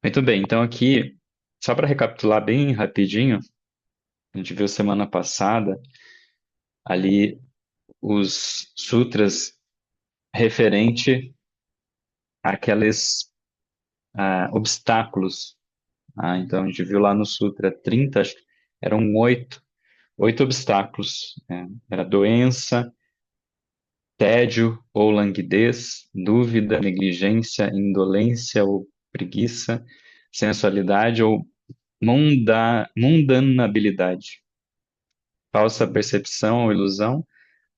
Muito bem, então aqui, só para recapitular bem rapidinho, a gente viu semana passada ali os sutras referente àqueles obstáculos. Então a gente viu lá no Sutra 30, acho que eram oito obstáculos. Era doença, tédio ou languidez, dúvida, negligência, indolência ou preguiça, sensualidade ou mundanabilidade, falsa percepção ou ilusão,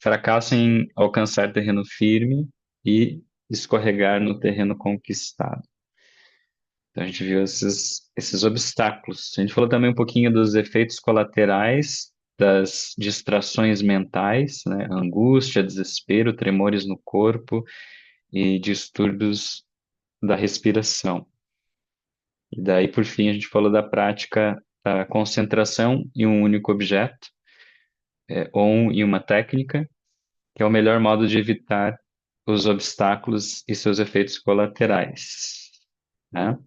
fracasso em alcançar terreno firme e escorregar no terreno conquistado. Então a gente viu esses obstáculos. A gente falou também um pouquinho dos efeitos colaterais das distrações mentais, né? Angústia, desespero, tremores no corpo e distúrbios da respiração. E daí, por fim, a gente falou da prática da concentração em um único objeto, ou em uma técnica, que é o melhor modo de evitar os obstáculos e seus efeitos colaterais, né?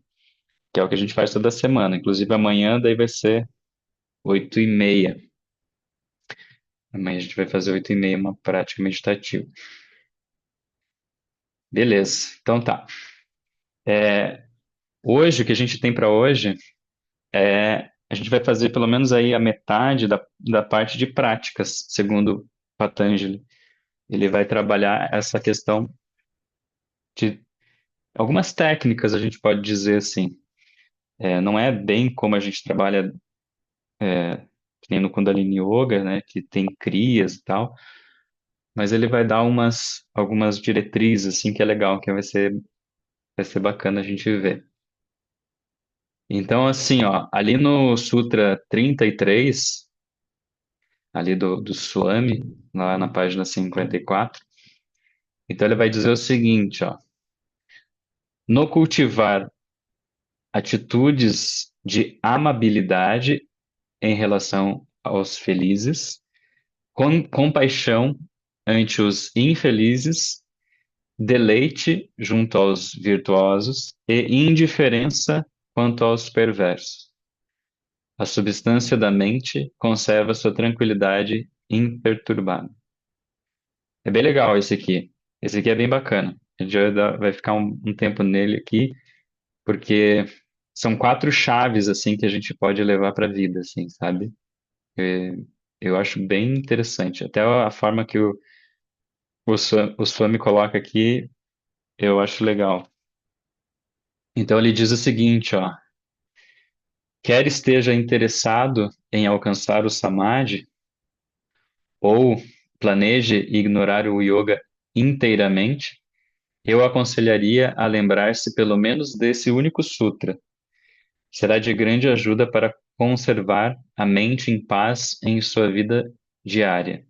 Que é o que a gente faz toda semana. Inclusive amanhã daí vai ser 8h30. Amanhã a gente vai fazer 8h30 uma prática meditativa. Beleza, então tá. Hoje, o que a gente tem para hoje a gente vai fazer pelo menos aí a metade da parte de práticas, segundo Patanjali. Ele vai trabalhar essa questão de algumas técnicas, a gente pode dizer assim. Não é bem como a gente trabalha que nem no Kundalini Yoga, né, que tem crias e tal, mas ele vai dar algumas diretrizes assim que é legal, que vai ser bacana a gente ver. Então, assim, ó, ali no Sutra 33, ali do Swami, lá na página 54, então ele vai dizer o seguinte, ó: no cultivar atitudes de amabilidade em relação aos felizes, compaixão ante os infelizes, deleite junto aos virtuosos e indiferença quanto aos perversos. A substância da mente conserva sua tranquilidade imperturbada. É bem legal esse aqui. Esse aqui é bem bacana. A gente vai ficar um tempo nele aqui, porque são quatro chaves assim que a gente pode levar para a vida, assim, sabe? É, eu acho bem interessante. Até a forma que o Swami coloca aqui, eu acho legal. Então ele diz o seguinte, ó: quer esteja interessado em alcançar o samadhi ou planeje ignorar o yoga inteiramente, eu aconselharia a lembrar-se pelo menos desse único sutra. Será de grande ajuda para conservar a mente em paz em sua vida diária.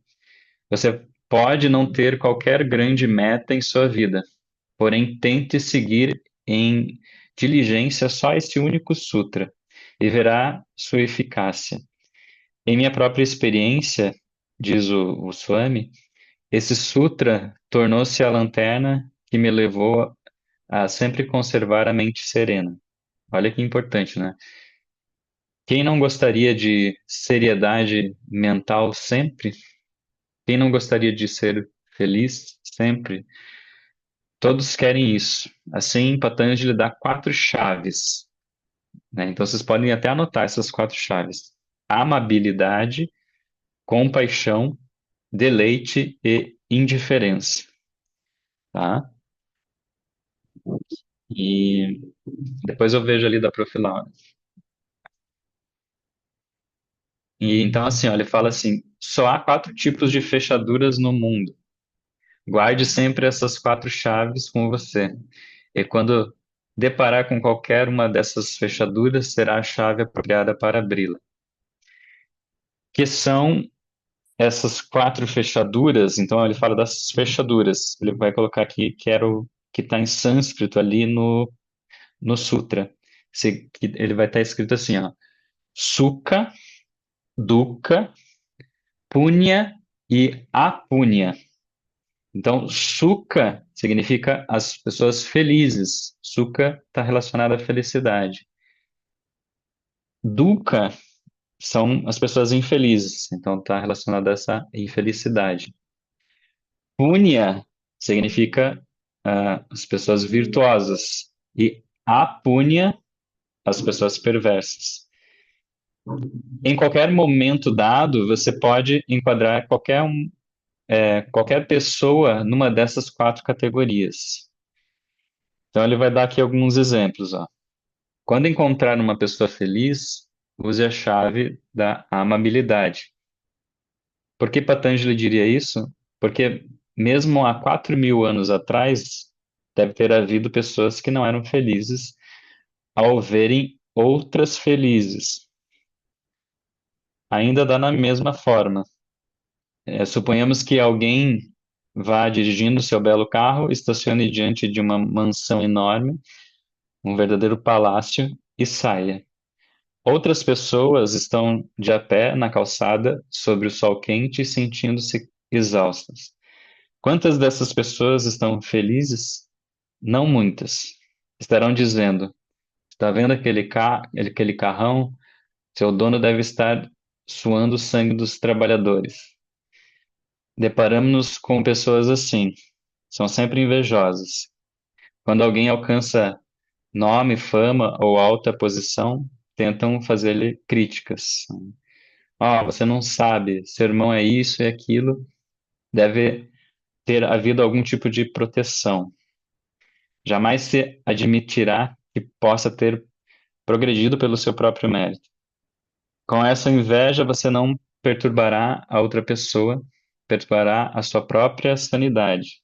Você pode não ter qualquer grande meta em sua vida, porém tente seguir em diligência só esse único sutra e verá sua eficácia. Em minha própria experiência, diz o Swami, esse sutra tornou-se a lanterna que me levou a sempre conservar a mente serena. Olha que importante, né? Quem não gostaria de seriedade mental sempre? Quem não gostaria de ser feliz sempre? Todos querem isso. Assim, Patanjali dá quatro chaves, né? Então, vocês podem até anotar essas quatro chaves: amabilidade, compaixão, deleite e indiferença, tá? E depois eu vejo ali da Profilar. E então, assim, ó, ele fala assim: só há quatro tipos de fechaduras no mundo. Guarde sempre essas quatro chaves com você. E quando deparar com qualquer uma dessas fechaduras, será a chave apropriada para abri-la. Que são essas quatro fechaduras? Então, ele fala das fechaduras. Ele vai colocar aqui que era o que está em sânscrito ali no Sutra. Ele vai estar escrito assim, ó: Sukha, Dukkha, Punya e Apunya. Então, sukha significa as pessoas felizes. Sukha está relacionado à felicidade. Dukkha são as pessoas infelizes. Então, está relacionado a essa infelicidade. Punya significa as pessoas virtuosas. E apunya, as pessoas perversas. Em qualquer momento dado, você pode enquadrar qualquer pessoa numa dessas quatro categorias. Então, ele vai dar aqui alguns exemplos, ó. Quando encontrar uma pessoa feliz, use a chave da amabilidade. Por que Patanjali diria isso? Porque mesmo há 4.000 anos atrás, deve ter havido pessoas que não eram felizes ao verem outras felizes. Ainda dá na mesma forma. Suponhamos que alguém vá dirigindo seu belo carro, estacione diante de uma mansão enorme, um verdadeiro palácio, e saia. Outras pessoas estão de a pé na calçada, sob o sol quente, e sentindo-se exaustas. Quantas dessas pessoas estão felizes? Não muitas. Estarão dizendo: está vendo aquele carrão? Seu dono deve estar suando o sangue dos trabalhadores. Deparamos-nos com pessoas assim. São sempre invejosas. Quando alguém alcança nome, fama ou alta posição, tentam fazer-lhe críticas. Você não sabe, seu irmão é isso e aquilo. Deve ter havido algum tipo de proteção. Jamais se admitirá que possa ter progredido pelo seu próprio mérito. Com essa inveja, você não perturbará a outra pessoa, perturbará a sua própria sanidade.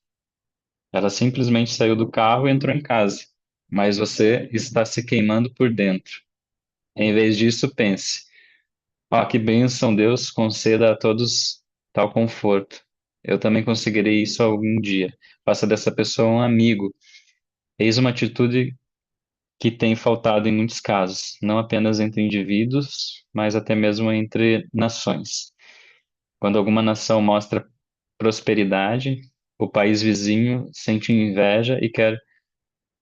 Ela simplesmente saiu do carro e entrou em casa, mas você está se queimando por dentro. Em vez disso, pense: que bênção Deus conceda a todos tal conforto. Eu também conseguirei isso algum dia. Faça dessa pessoa um amigo. Eis uma atitude que tem faltado em muitos casos, não apenas entre indivíduos, mas até mesmo entre nações. Quando alguma nação mostra prosperidade, o país vizinho sente inveja e quer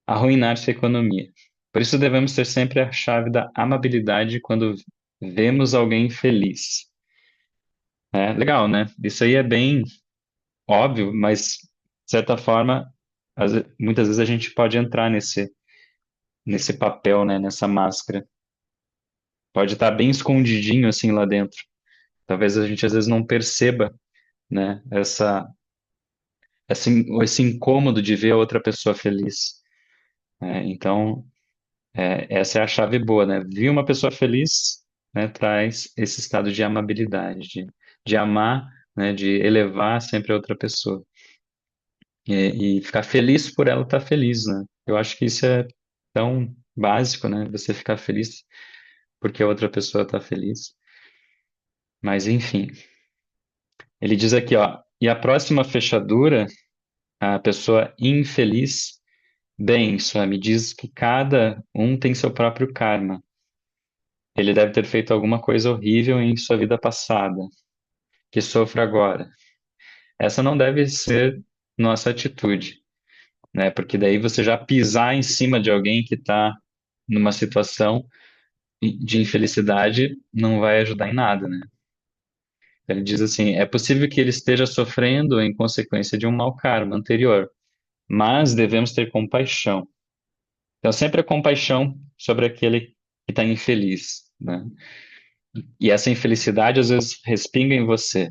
arruinar sua economia. Por isso devemos ter sempre a chave da amabilidade quando vemos alguém feliz. É legal, né? Isso aí é bem óbvio, mas de certa forma, muitas vezes a gente pode entrar nesse papel, né? Nessa máscara. Pode estar bem escondidinho assim lá dentro. Talvez a gente às vezes não perceba, né? Esse incômodo de ver a outra pessoa feliz. Então, essa é a chave boa, né? Ver uma pessoa feliz, né, traz esse estado de amabilidade, de amar, né, de elevar sempre a outra pessoa. E ficar feliz por ela estar feliz, né? Eu acho que isso é tão básico, né? Você ficar feliz porque a outra pessoa está feliz. Mas, enfim, ele diz aqui, ó, e a próxima fechadura, a pessoa infeliz, bem, Swami, diz que cada um tem seu próprio karma. Ele deve ter feito alguma coisa horrível em sua vida passada, que sofre agora. Essa não deve ser nossa atitude, né? Porque daí você já pisar em cima de alguém que está numa situação de infelicidade não vai ajudar em nada, né? Ele diz assim: é possível que ele esteja sofrendo em consequência de um mau karma anterior, mas devemos ter compaixão. Então, sempre a compaixão sobre aquele que está infeliz, né? E essa infelicidade às vezes respinga em você,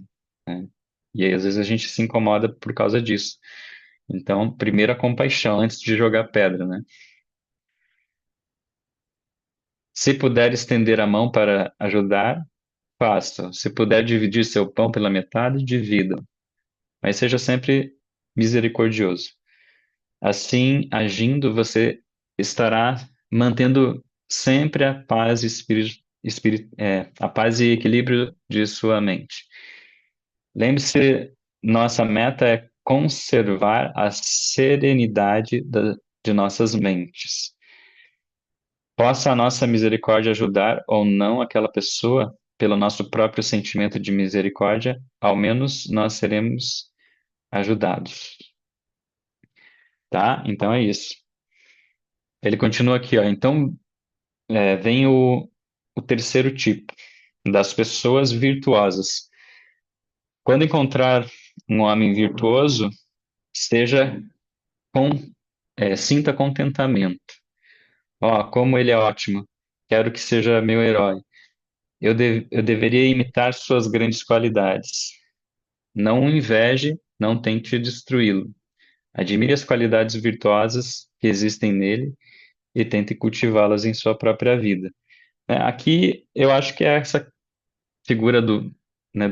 né? E aí, às vezes a gente se incomoda por causa disso. Então, primeiro a compaixão antes de jogar pedra, né? Se puder estender a mão para ajudar, faça. Se puder dividir seu pão pela metade, divida. Mas seja sempre misericordioso. Assim, agindo, você estará mantendo sempre a paz a paz e equilíbrio de sua mente. Lembre-se, nossa meta é conservar a serenidade de nossas mentes. Possa a nossa misericórdia ajudar ou não aquela pessoa, pelo nosso próprio sentimento de misericórdia, ao menos nós seremos ajudados, tá? Então é isso. Ele continua aqui, ó. Então, vem o terceiro tipo, das pessoas virtuosas. Quando encontrar um homem virtuoso, seja com, sinta contentamento. Ó, como ele é ótimo. Quero que seja meu herói. Eu deveria imitar suas grandes qualidades. Não o inveje, não tente destruí-lo. Admire as qualidades virtuosas que existem nele e tente cultivá-las em sua própria vida. Aqui eu acho que é essa figura do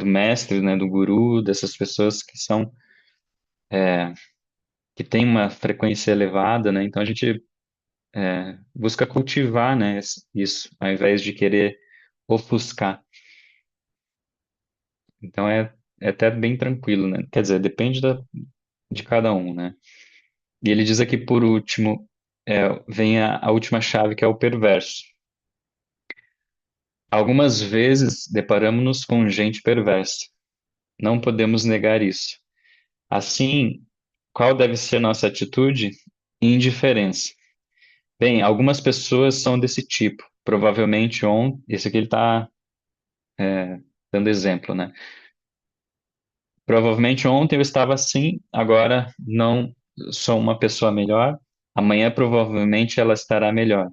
mestre, né, do guru, dessas pessoas que têm uma frequência elevada, né? Então a gente busca cultivar, né, isso, ao invés de querer ofuscar. Então é até bem tranquilo, né? Quer dizer, depende de cada um, né? E ele diz aqui por último, vem a última chave que é o perverso. Algumas vezes deparamos-nos com gente perversa. Não podemos negar isso. Assim, qual deve ser nossa atitude? Indiferença. Bem, algumas pessoas são desse tipo. Provavelmente esse aqui ele está dando exemplo, né? Provavelmente ontem eu estava assim, agora não sou uma pessoa melhor. Amanhã provavelmente ela estará melhor.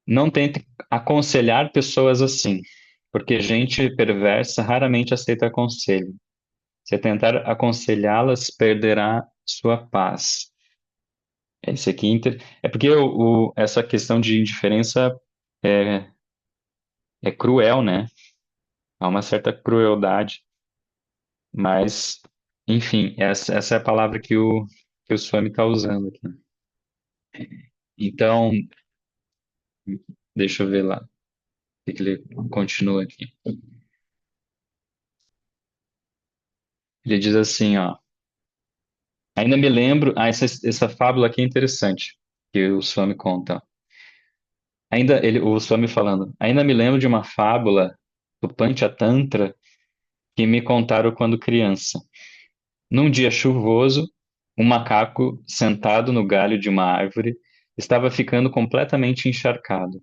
Não tente aconselhar pessoas assim, porque gente perversa raramente aceita conselho. Se tentar aconselhá-las, perderá sua paz. Esse aqui é porque essa questão de indiferença é, é cruel, né? Há uma certa crueldade, mas, enfim, essa é a palavra que o Swami está usando aqui. Então, deixa eu ver lá, o que ele continua aqui. Ele diz assim, ó, ainda me lembro, essa fábula aqui é interessante, que o Swami conta. O Swami falando, ainda me lembro de uma fábula do Panchatantra que me contaram quando criança. Num dia chuvoso, um macaco sentado no galho de uma árvore estava ficando completamente encharcado.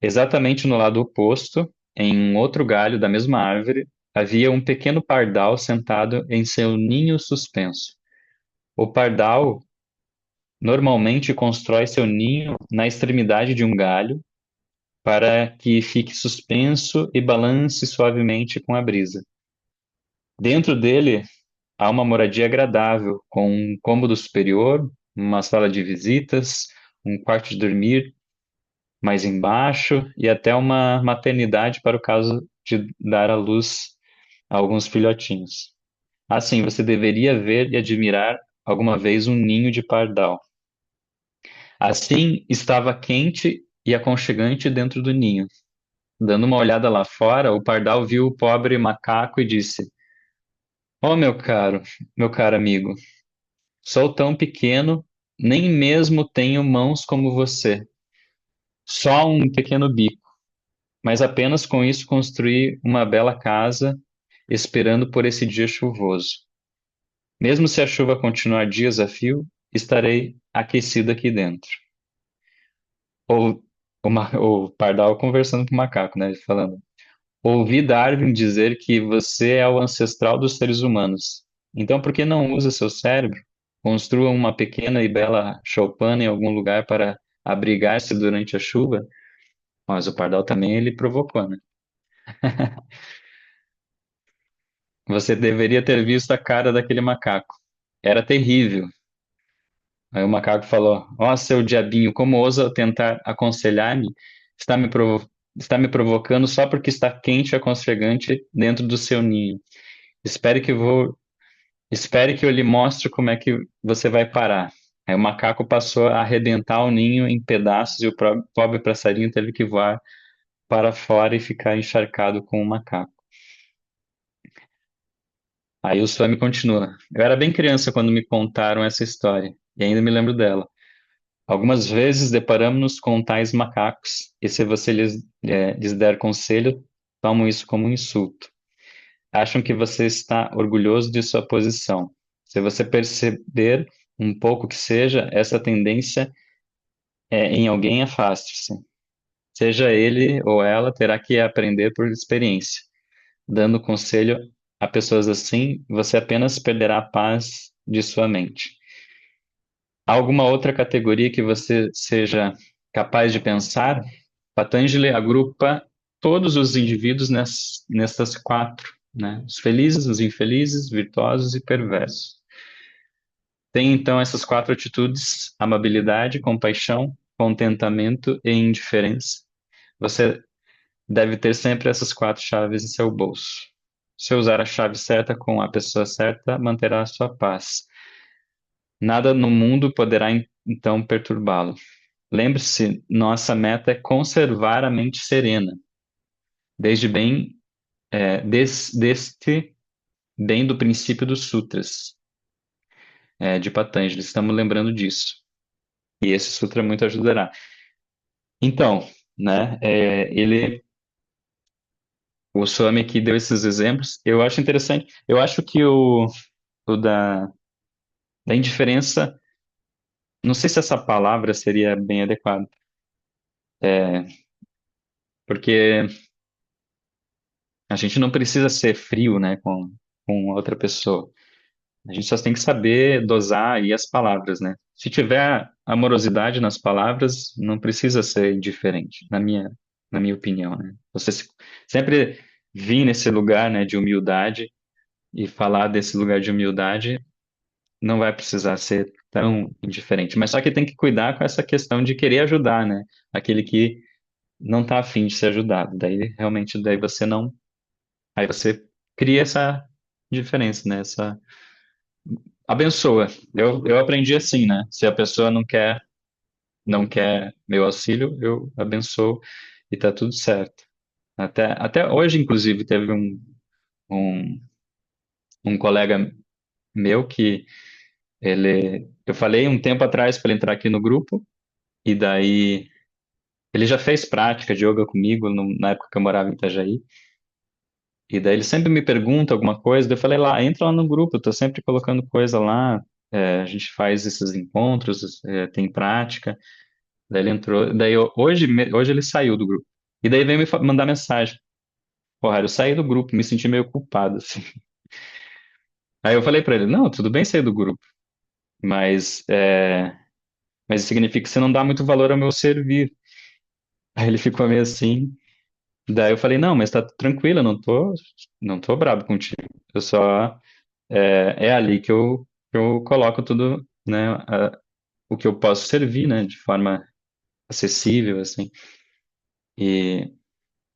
Exatamente no lado oposto, em um outro galho da mesma árvore, havia um pequeno pardal sentado em seu ninho suspenso. O pardal normalmente constrói seu ninho na extremidade de um galho para que fique suspenso e balance suavemente com a brisa. Dentro dele há uma moradia agradável, com um cômodo superior, uma sala de visitas, um quarto de dormir mais embaixo e até uma maternidade para o caso de dar à luz a alguns filhotinhos. Assim, você deveria ver e admirar alguma vez um ninho de pardal. Assim, estava quente e aconchegante dentro do ninho. Dando uma olhada lá fora, o pardal viu o pobre macaco e disse: Oh, meu caro amigo, sou tão pequeno, nem mesmo tenho mãos como você. Só um pequeno bico, mas apenas com isso construí uma bela casa, esperando por esse dia chuvoso. Mesmo se a chuva continuar dias a fio, estarei aquecido aqui dentro. O pardal conversando com o macaco, né? Falando. Ouvi Darwin dizer que você é o ancestral dos seres humanos. Então, por que não usa seu cérebro? Construa uma pequena e bela choupana em algum lugar para abrigar-se durante a chuva. Mas o pardal também ele provocou, né? Você deveria ter visto a cara daquele macaco. Era terrível. Aí o macaco falou: Ó, seu diabinho, como ousa tentar aconselhar-me? Está me provo- está me provocando só porque está quente e aconchegante dentro do seu ninho. Espere que vou Espere que eu lhe mostre como é que você vai parar. Aí o macaco passou a arrebentar o ninho em pedaços e o pobre passarinho teve que voar para fora e ficar encharcado com o macaco. Aí o Swami continua. Eu era bem criança quando me contaram essa história, e ainda me lembro dela. Algumas vezes deparamos-nos com tais macacos, e se você lhes der conselho, tomam isso como um insulto. acham que você está orgulhoso de sua posição. Se você perceber um pouco que seja, essa tendência em alguém, afaste-se. Seja ele ou ela, terá que aprender por experiência. Dando conselho a pessoas assim, você apenas perderá a paz de sua mente. Há alguma outra categoria que você seja capaz de pensar? Patanjali agrupa todos os indivíduos nessas quatro, né? Os felizes, os infelizes, virtuosos e perversos. Tem então essas quatro atitudes: amabilidade, compaixão, contentamento e indiferença. Você deve ter sempre essas quatro chaves em seu bolso. Se usar a chave certa com a pessoa certa, manterá a sua paz. Nada no mundo poderá então perturbá-lo. Lembre-se, nossa meta é conservar a mente serena, desde bem, deste bem do princípio dos sutras, de Patanjali. Estamos lembrando disso. E esse sutra muito ajudará. Então, né, o Swami aqui deu esses exemplos. Eu acho interessante. Eu acho que o da indiferença, não sei se essa palavra seria bem adequada, porque a gente não precisa ser frio, né, com outra pessoa. A gente só tem que saber dosar aí as palavras, né? Se tiver amorosidade nas palavras, não precisa ser indiferente, na minha opinião, né? Sempre vir nesse lugar, né, de humildade e falar desse lugar de humildade, não vai precisar ser tão indiferente. Mas só que tem que cuidar com essa questão de querer ajudar, né? Aquele que não está afim de ser ajudado. Daí, realmente, daí você não. Aí você cria essa diferença, né? Essa abençoa. Eu aprendi assim, né? Se a pessoa não quer meu auxílio, eu abençoo e tá tudo certo. Até hoje, inclusive, teve um, um colega meu que eu falei um tempo atrás para ele entrar aqui no grupo, e daí ele já fez prática de yoga comigo na época que eu morava em Itajaí, e daí ele sempre me pergunta alguma coisa, daí eu falei lá, entra lá no grupo, eu tô sempre colocando coisa lá, a gente faz esses encontros, tem prática. Daí ele entrou, hoje ele saiu do grupo. E daí veio mandar mensagem. Porra, eu saí do grupo, me senti meio culpado, assim. Aí eu falei pra ele, não, tudo bem sair do grupo, mas, mas significa que você não dá muito valor ao meu servir. Aí ele ficou meio assim. Daí eu falei, não, mas tá tranquilo, eu não tô bravo contigo. Eu só, é ali que eu coloco tudo, né, o que eu posso servir, né, de forma acessível, assim. E,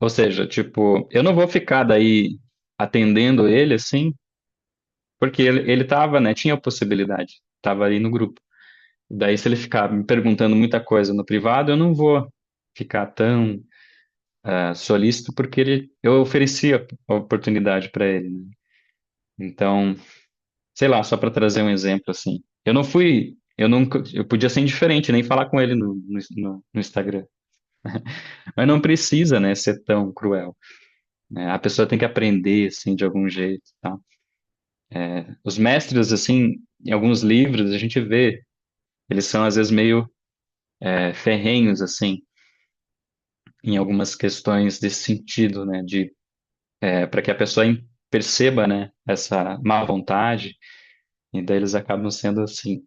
ou seja, tipo, eu não vou ficar daí atendendo ele assim, porque ele tava, né, tinha a possibilidade, tava ali no grupo. Daí, se ele ficar me perguntando muita coisa no privado, eu não vou ficar tão solícito, porque eu ofereci a oportunidade para ele, né? Então, sei lá, só para trazer um exemplo assim, eu nunca, eu podia ser indiferente, nem falar com ele no Instagram, mas não precisa, né, ser tão cruel, né? A pessoa tem que aprender, assim, de algum jeito, tá? Os mestres, assim, em alguns livros a gente vê, eles são às vezes meio ferrenhos, assim, em algumas questões desse sentido, né, de para que a pessoa perceba, né, essa má vontade, e daí eles acabam sendo assim.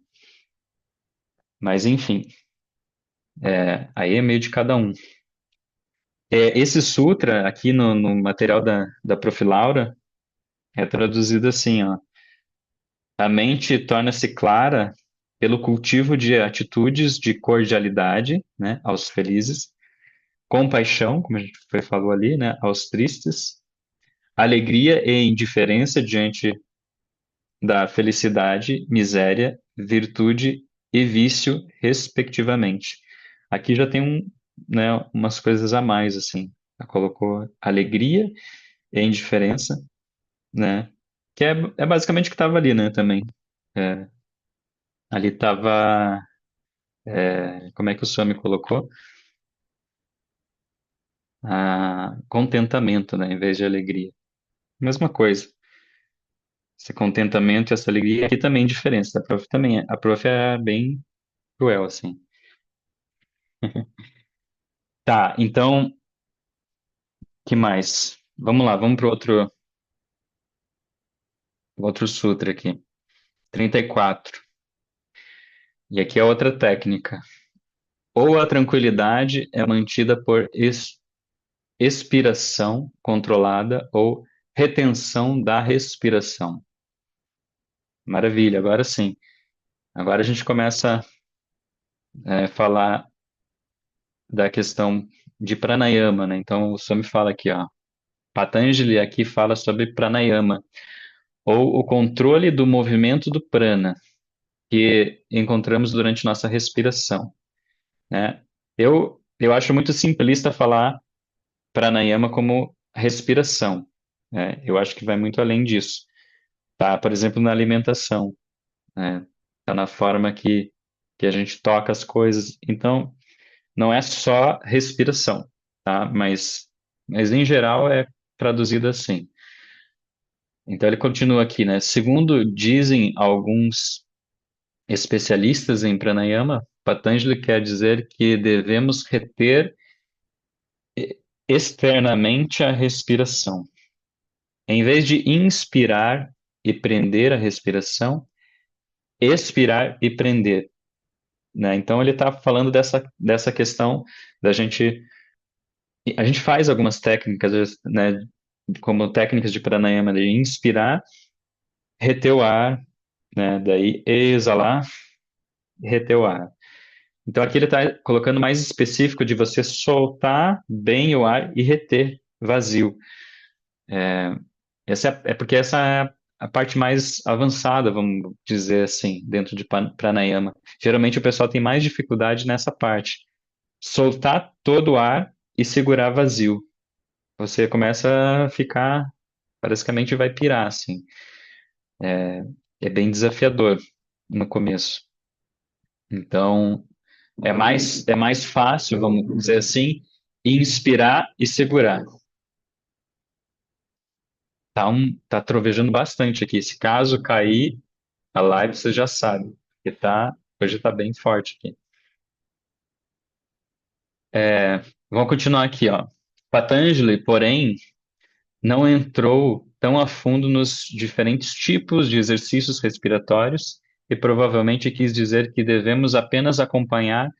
Mas enfim, aí é meio de cada um. Esse sutra aqui no material da Prof. Laura é traduzido assim, ó. A mente torna-se clara pelo cultivo de atitudes de cordialidade, né, aos felizes, compaixão, como a gente falou ali, né, aos tristes, alegria e indiferença diante da felicidade, miséria, virtude e vício, respectivamente. Aqui já tem né, umas coisas a mais, assim. Ela colocou alegria e indiferença, né, que é basicamente o que estava ali, né, também. É, ali estava, como é que o Swami colocou? Contentamento, né, em vez de alegria. Mesma coisa. Esse contentamento e essa alegria aqui também é diferença. A prof também a prof é bem cruel, assim. Tá, então, que mais? Vamos lá, vamos para outro sutra aqui. 34. E aqui é outra técnica. Ou a tranquilidade é mantida por expiração controlada ou retenção da respiração. Maravilha, agora sim. Agora a gente começa a falar da questão de pranayama, né? Então o Swami fala aqui, ó. Patanjali aqui fala sobre pranayama, ou o controle do movimento do prana, que encontramos durante nossa respiração, né? Eu acho muito simplista falar pranayama como respiração, né? Eu acho que vai muito além disso. Tá, por exemplo, na alimentação, né? Tá na forma que a gente toca as coisas. Então, não é só respiração, tá? Mas em geral é traduzido assim. Então ele continua aqui, né? Segundo dizem alguns especialistas em pranayama, Patanjali quer dizer que devemos reter externamente a respiração. Em vez de inspirar e prender a respiração, expirar e prender, né? Então ele está falando dessa questão da gente. A gente faz algumas técnicas, né, como técnicas de pranayama, de inspirar, reter o ar, né, daí exalar, reter o ar. Então aqui ele está colocando mais específico de você soltar bem o ar e reter vazio. É porque essa é a parte mais avançada, vamos dizer assim, dentro de pranayama. Geralmente o pessoal tem mais dificuldade nessa parte. Soltar todo o ar e segurar vazio. Você começa a ficar, basicamente vai pirar, assim. É bem desafiador no começo. Então, é mais fácil, vamos dizer assim, inspirar e segurar. Tá trovejando bastante aqui. Se caso cair a live, você já sabe, que hoje tá bem forte aqui. Vamos continuar aqui, ó. Patanjali, porém, não entrou tão a fundo nos diferentes tipos de exercícios respiratórios e provavelmente quis dizer que devemos apenas acompanhar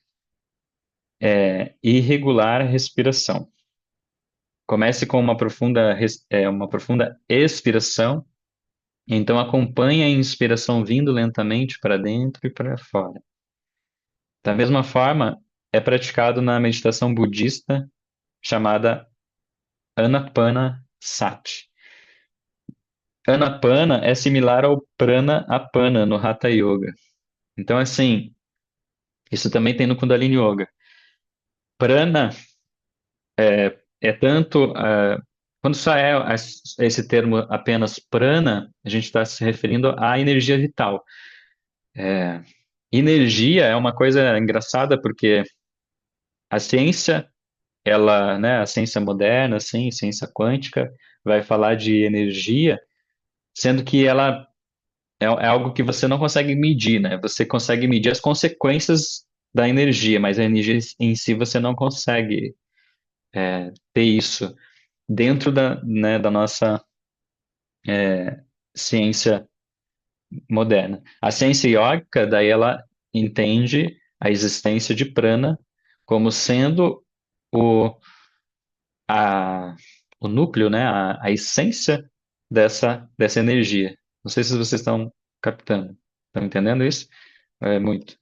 e regular a respiração. Comece com uma profunda expiração, então acompanhe a inspiração vindo lentamente para dentro e para fora. Da mesma forma, é praticado na meditação budista chamada Anapanasati. Anapana é similar ao Pranapana no Hatha Yoga. Então, assim, isso também tem no Kundalini Yoga. Prana é tanto. Quando só esse termo apenas prana, a gente está se referindo à energia vital. Energia é uma coisa engraçada porque a ciência, ela, né, a ciência moderna, assim, ciência quântica, vai falar de energia, sendo que ela é algo que você não consegue medir, né? Você consegue medir as consequências da energia, mas a energia em si você não consegue ter isso dentro da nossa ciência moderna. A ciência iógica, daí ela entende a existência de prana como sendo o, a, o núcleo, né? A essência dessa energia. Não sei se vocês estão captando. Estão entendendo isso? É muito.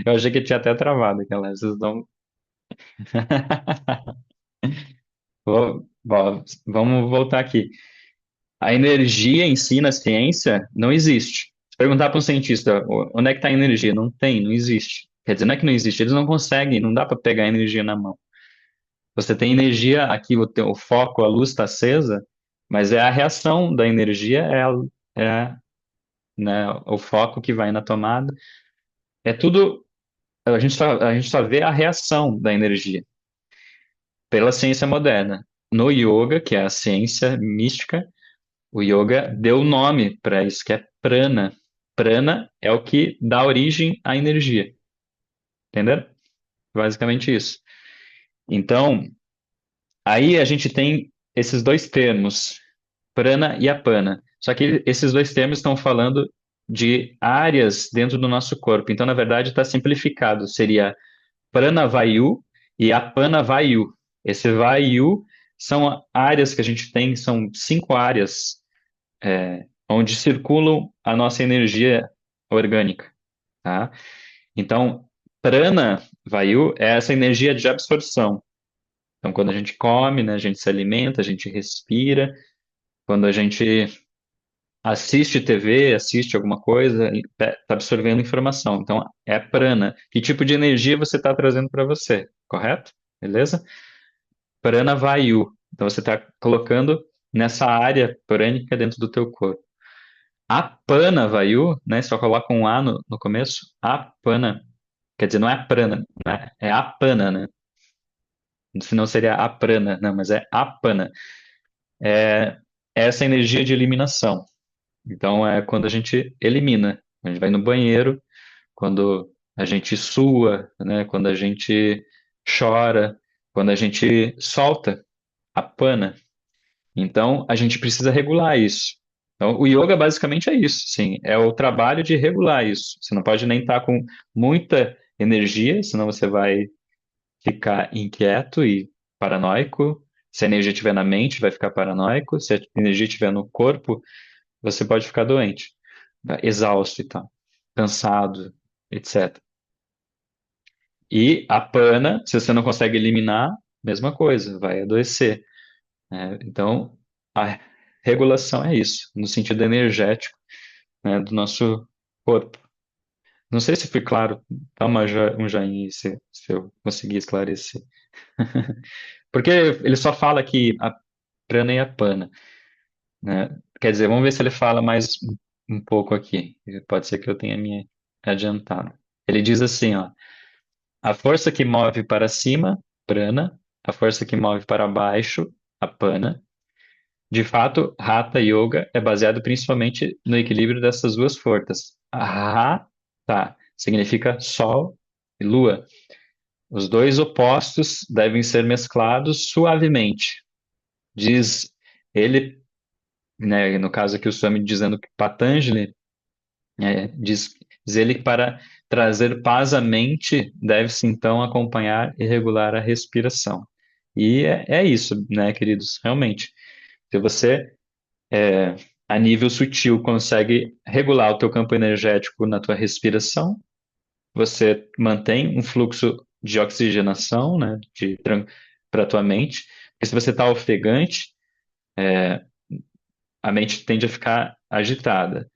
Eu achei que tinha até travado aquela. Vocês estão. Vamos voltar aqui. A energia em si na ciência não existe. Se perguntar para um cientista onde é que está a energia, não tem, não existe. Quer dizer, não é que não existe, eles não conseguem, não dá para pegar a energia na mão. Você tem energia aqui, o foco, a luz está acesa, mas é a reação da energia, é, né, o foco que vai na tomada. É tudo, a gente só vê a reação da energia. pela ciência moderna. No yoga, que é a ciência mística, o yoga deu nome para isso, que é prana. Prana é o que dá origem à energia, entendeu? Basicamente isso. Então, aí a gente tem esses dois termos, prana e apana. Só que esses dois termos estão falando de áreas dentro do nosso corpo. Então, na verdade, está simplificado. Seria Pranavayu e Apanavayu. Esse Vayu são áreas que a gente tem, são 5 áreas onde circulam a nossa energia orgânica, tá? Então, Pranavayu é essa energia de absorção. Então, quando a gente come, né, a gente se alimenta, a gente respira. Quando a gente assiste TV, assiste alguma coisa, está absorvendo informação. Então, é prana. Que tipo de energia você está trazendo para você, correto? Beleza? Prana Vayu. Então, você está colocando nessa área prânica dentro do teu corpo. Apana Vayu, né? Só coloca um A no começo. Apana. Quer dizer, não é prana, né? É apana, né? Senão seria aprana. Não, mas é apana. É essa energia de eliminação. Então, é quando a gente elimina. A gente vai no banheiro, quando a gente sua, né? Quando a gente chora, quando a gente solta a pana. Então, a gente precisa regular isso. Então, o yoga basicamente é isso, sim, é o trabalho de regular isso. Você não pode nem estar com muita energia, senão você vai ficar inquieto e paranoico. Se a energia estiver na mente, vai ficar paranoico. Se a energia estiver no corpo, você pode ficar doente, tá? Exausto e tal, cansado, etc. E a pana, se você não consegue eliminar, mesma coisa, vai adoecer, né? Então, a regulação é isso, no sentido energético, né, do nosso corpo. Não sei se foi claro, dá um joinha se eu conseguir esclarecer. Porque ele só fala que a prana e a pana, né? Quer dizer, vamos ver se ele fala mais um pouco aqui. Pode ser que eu tenha me adiantado. Ele diz assim, ó, a força que move para cima, prana, a força que move para baixo, apana. De fato, Hatha Yoga é baseado principalmente no equilíbrio dessas duas forças. Hatha significa sol e lua. Os dois opostos devem ser mesclados suavemente. Diz ele, né, no caso aqui o Swami dizendo que Patanjali, diz ele que para trazer paz à mente deve-se então acompanhar e regular a respiração. E é isso, né, queridos? Realmente, se você a nível sutil consegue regular o teu campo energético na tua respiração, você mantém um fluxo de oxigenação, né, para a tua mente. Porque se você está ofegante, a mente tende a ficar agitada.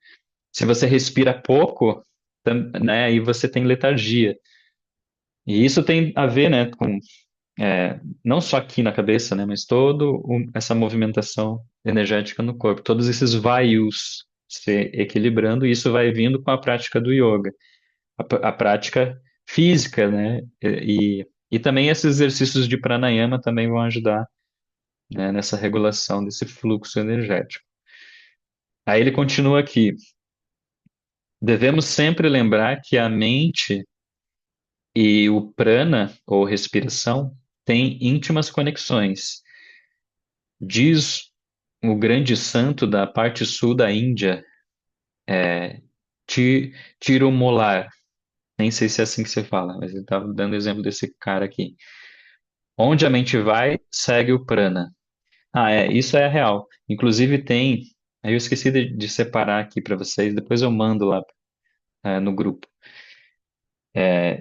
Se você respira pouco, né, aí você tem letargia. E isso tem a ver, né, com não só aqui na cabeça, né, mas essa movimentação energética no corpo, todos esses vaios se equilibrando, e isso vai vindo com a prática do yoga, a prática física, né, e também esses exercícios de pranayama também vão ajudar, né, nessa regulação desse fluxo energético. Aí ele continua aqui. Devemos sempre lembrar que a mente e o prana, ou respiração, têm íntimas conexões. Diz o grande santo da parte sul da Índia, Tirumolar, nem sei se é assim que você fala, mas ele estava dando exemplo desse cara aqui. Onde a mente vai, segue o prana. Ah, isso é real. Inclusive tem, aí eu esqueci de separar aqui para vocês, depois eu mando lá no grupo.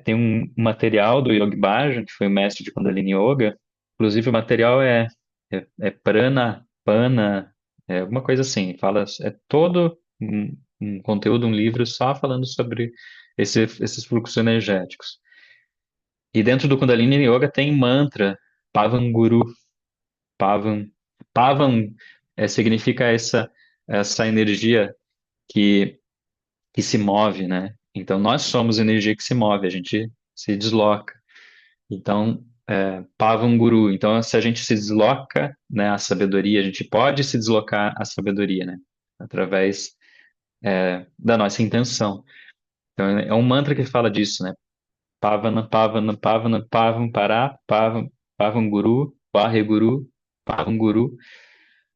Tem um material do Yogi Bhajan, que foi o mestre de Kundalini Yoga. Inclusive, o material é prana, pana, alguma coisa assim. Fala, é todo um conteúdo, um livro só falando sobre esses fluxos energéticos. E dentro do Kundalini Yoga tem mantra, Pavan Guru, Pavan. Pavan significa essa energia que, que se move, né? Então, nós somos energia que se move, a gente se desloca. Então, Pavanguru. Então, se a gente se desloca, né, a sabedoria, a gente pode se deslocar a sabedoria, né, através da nossa intenção. Então, é um mantra que fala disso, né? Pavana, Pavana, Pavana, Pavam, Pará, Pavam, Pavanguru, Waheguru, Pavanguru,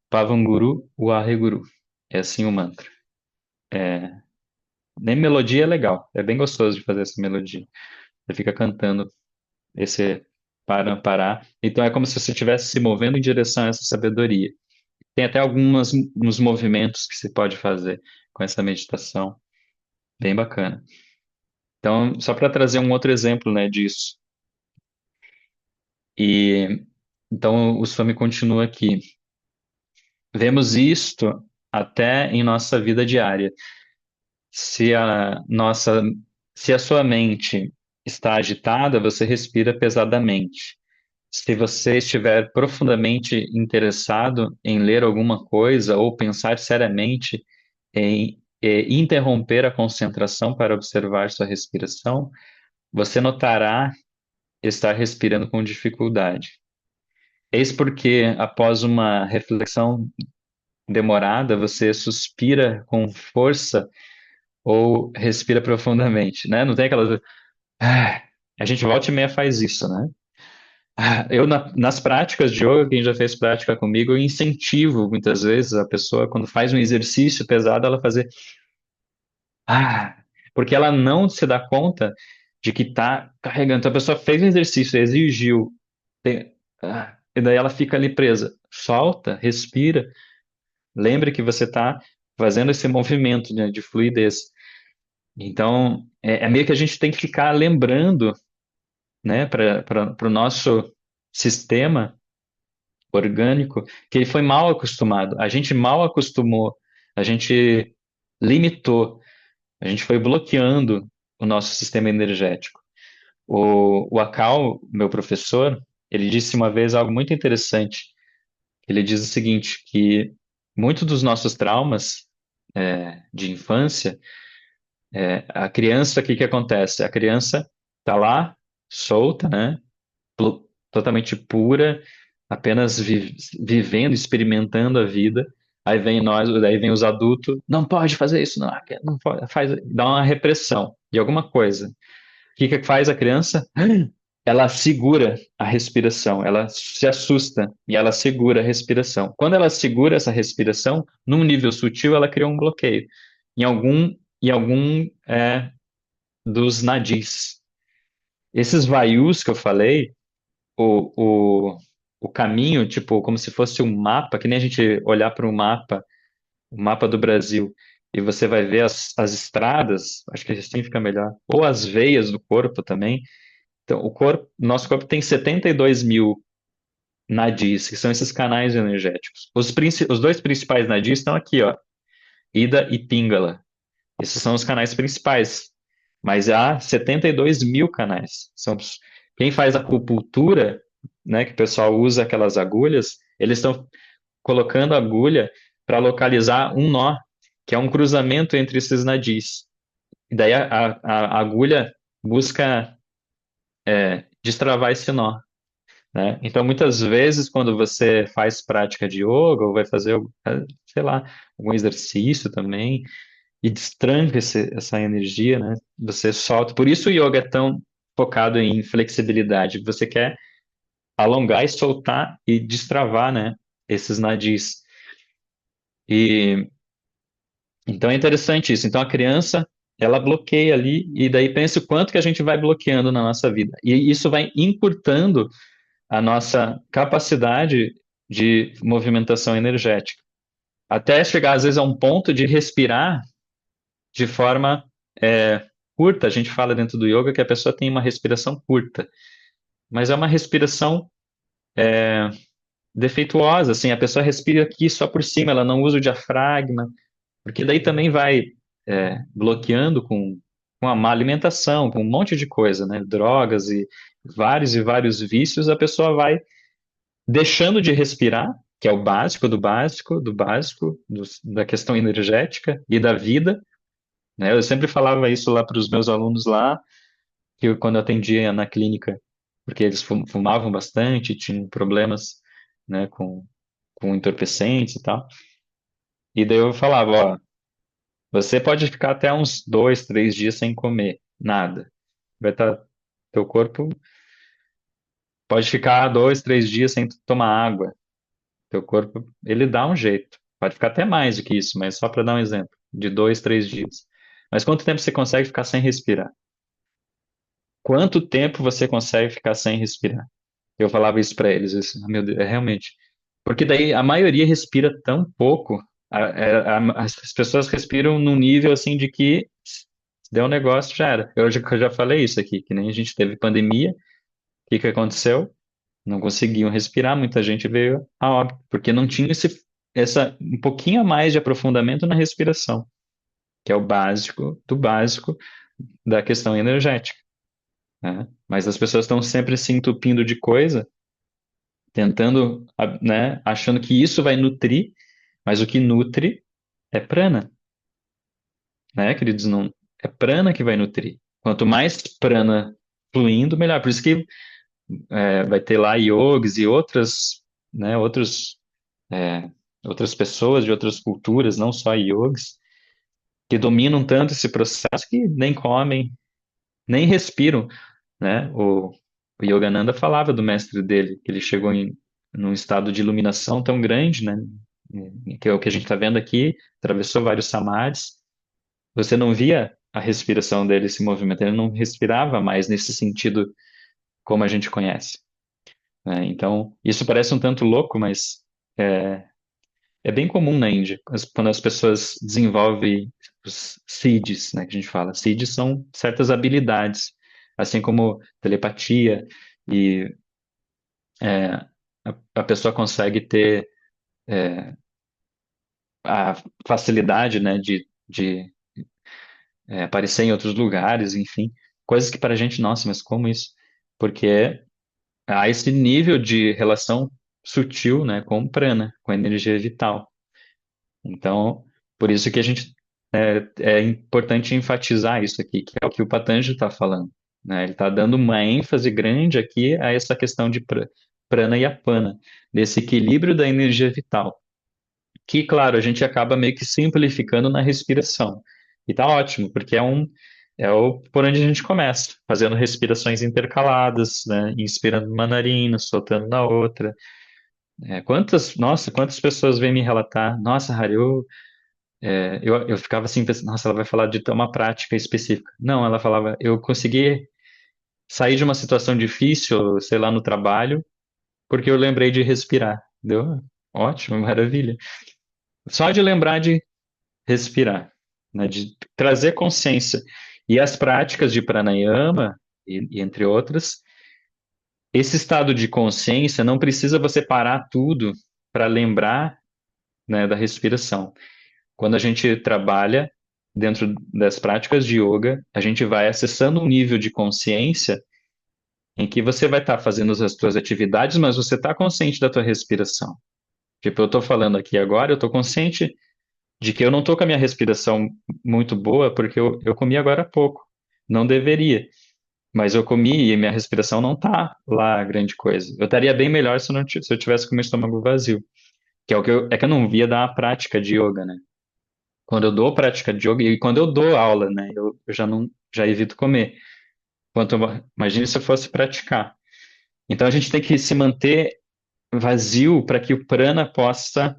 Pavanguru, Waheguru. É assim o mantra. Nem melodia é legal. É bem gostoso de fazer essa melodia. Você fica cantando esse para parar. Então é como se você estivesse se movendo em direção a essa sabedoria. Tem até alguns uns movimentos que se pode fazer com essa meditação, bem bacana. Então, só para trazer um outro exemplo, né, disso. E então o Swami continua aqui. Vemos isto até em nossa vida diária. Se a nossa, se a sua mente está agitada, você respira pesadamente. Se você estiver profundamente interessado em ler alguma coisa ou pensar seriamente em interromper a concentração para observar sua respiração, você notará estar respirando com dificuldade. Eis porque, após uma reflexão demorada, você suspira com força ou respira profundamente, né? Não tem aquela. Ah, a gente volta e meia faz isso, né? Eu, nas práticas de yoga, quem já fez prática comigo, eu incentivo muitas vezes a pessoa, quando faz um exercício pesado, ela fazer. Ah, porque ela não se dá conta de que está carregando. Então, a pessoa fez um exercício, exigiu, e daí ela fica ali presa. Solta, respira. Lembre que você está fazendo esse movimento, né, de fluidez. Então, é meio que a gente tem que ficar lembrando, né, para o nosso sistema orgânico, que ele foi mal acostumado. A gente mal acostumou, a gente limitou, a gente foi bloqueando o nosso sistema energético. O Akal, meu professor, ele disse uma vez algo muito interessante. Ele diz o seguinte, que muitos dos nossos traumas de infância, a criança, o que que acontece? A criança está lá, solta, né? Totalmente pura, apenas vivendo, experimentando a vida. Aí vem os adultos, não pode fazer isso, não, não pode, faz, dá uma repressão de alguma coisa. O que que faz a criança? Ela segura a respiração, ela se assusta e ela segura a respiração. Quando ela segura essa respiração, num nível sutil, ela cria um bloqueio em algum dos nadis. Esses vaius que eu falei, o, o, o caminho, tipo, como se fosse um mapa, que nem a gente olhar para um mapa, o mapa do Brasil, e você vai ver as estradas, acho que assim fica melhor, ou as veias do corpo também. Então, nosso corpo tem 72 mil nadis, que são esses canais energéticos. Os dois principais nadis estão aqui, ó, Ida e Pingala. Esses são os canais principais. Mas há 72 mil canais. Quem faz acupuntura, né, que o pessoal usa aquelas agulhas, eles estão colocando a agulha para localizar um nó, que é um cruzamento entre esses nadis. E daí a agulha busca destravar esse nó, né? Então, muitas vezes, quando você faz prática de yoga, ou vai fazer, sei lá, algum exercício também, e destranca essa energia, né? Você solta. Por isso o yoga é tão focado em flexibilidade. Você quer alongar e soltar e destravar, né? Esses nadis. E então é interessante isso. Então a criança, ela bloqueia ali e daí pensa o quanto que a gente vai bloqueando na nossa vida. E isso vai encurtando a nossa capacidade de movimentação energética. Até chegar, às vezes, a um ponto de respirar de forma curta. A gente fala dentro do yoga que a pessoa tem uma respiração curta, mas é uma respiração defeituosa, assim, a pessoa respira aqui só por cima, ela não usa o diafragma, porque daí também vai bloqueando com a má alimentação, com um monte de coisa, né? Drogas e vários vícios, a pessoa vai deixando de respirar, que é o básico do básico, do básico, da questão energética e da vida, né? Eu sempre falava isso lá para os meus alunos lá, que quando eu atendia na clínica, porque eles fumavam bastante, tinham problemas, né, com entorpecentes e tal. E daí eu falava, ó, você pode ficar até uns 2, 3 dias sem comer nada. Vai estar, teu corpo pode ficar 2, 3 dias sem tomar água. Teu corpo, ele dá um jeito. Pode ficar até mais do que isso, mas só para dar um exemplo, de 2, 3 dias. Mas quanto tempo você consegue ficar sem respirar? Quanto tempo você consegue ficar sem respirar? Eu falava isso para eles, isso, meu Deus, é realmente. Porque daí a maioria respira tão pouco, as pessoas respiram num nível assim de que se der um negócio, já era. Eu já falei isso aqui, que nem a gente teve pandemia, o que que aconteceu? Não conseguiam respirar, muita gente veio a óbito, porque não tinha um pouquinho a mais de aprofundamento na respiração, que é o básico do básico da questão energética, né? Mas as pessoas estão sempre se entupindo de coisa, tentando, né, achando que isso vai nutrir, mas o que nutre é prana, né, queridos? Não, é prana que vai nutrir. Quanto mais prana fluindo, melhor. Por isso que vai ter lá yogis e outras, né, é, outras pessoas de outras culturas, não só yogis, que dominam tanto esse processo que nem comem, nem respiram, né? O Yogananda falava do mestre dele, que ele chegou num estado de iluminação tão grande, né? Que é o que a gente está vendo aqui, atravessou vários samadhis. Você não via a respiração dele se movimentando, ele não respirava mais nesse sentido como a gente conhece, né? Então, isso parece um tanto louco, mas é bem comum na Índia, quando as pessoas desenvolvem os siddhis, né, que a gente fala. Siddhis são certas habilidades, assim como telepatia, e é, a pessoa consegue ter a facilidade, né, de aparecer em outros lugares, enfim, coisas que para a gente, nossa, mas como isso? Porque há esse nível de relação sutil, né, com o prana, com a energia vital. Então, por isso que a gente é importante enfatizar isso aqui, que é o que o Patanjali está falando, né? Ele está dando uma ênfase grande aqui a essa questão de prana e apana, desse equilíbrio da energia vital, que, claro, a gente acaba meio que simplificando na respiração. E tá ótimo, porque por onde a gente começa, fazendo respirações intercaladas, né? Inspirando numa narina, soltando na outra. Nossa, quantas pessoas vêm me relatar, nossa, Hari, eu ficava assim, pensando, nossa, ela vai falar de uma prática específica. Não, ela falava, eu consegui sair de uma situação difícil, sei lá, no trabalho, porque eu lembrei de respirar. Deu? Ótimo, maravilha. Só de lembrar de respirar, né, de trazer consciência. E as práticas de pranayama, e entre outras, esse estado de consciência não precisa você parar tudo para lembrar, né, da respiração. Quando a gente trabalha dentro das práticas de yoga, a gente vai acessando um nível de consciência em que você vai estar fazendo as suas atividades, mas você está consciente da tua respiração. Tipo, eu estou falando aqui agora, eu estou consciente de que eu não estou com a minha respiração muito boa porque eu comi agora há pouco. Não deveria, mas eu comi e minha respiração não está lá grande coisa. Eu estaria bem melhor se eu tivesse com o meu estômago vazio, que é o que é que eu não via da prática de yoga, né? Quando eu dou prática de yoga e quando eu dou aula, né, eu já não já evito comer. Imagine se eu fosse praticar. Então a gente tem que se manter vazio para que o prana possa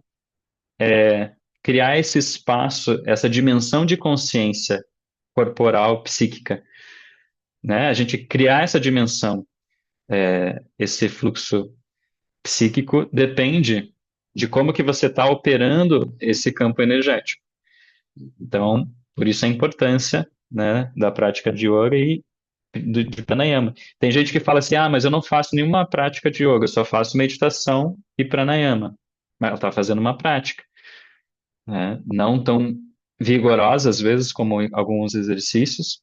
criar esse espaço, essa dimensão de consciência corporal, psíquica, né? A gente criar essa dimensão, esse fluxo psíquico depende de como que você está operando esse campo energético. Então, por isso a importância, né, da prática de yoga e de pranayama. Tem gente que fala assim, ah, mas eu não faço nenhuma prática de yoga, eu só faço meditação e pranayama. Mas ela está fazendo uma prática, né? Não tão vigorosa às vezes como alguns exercícios,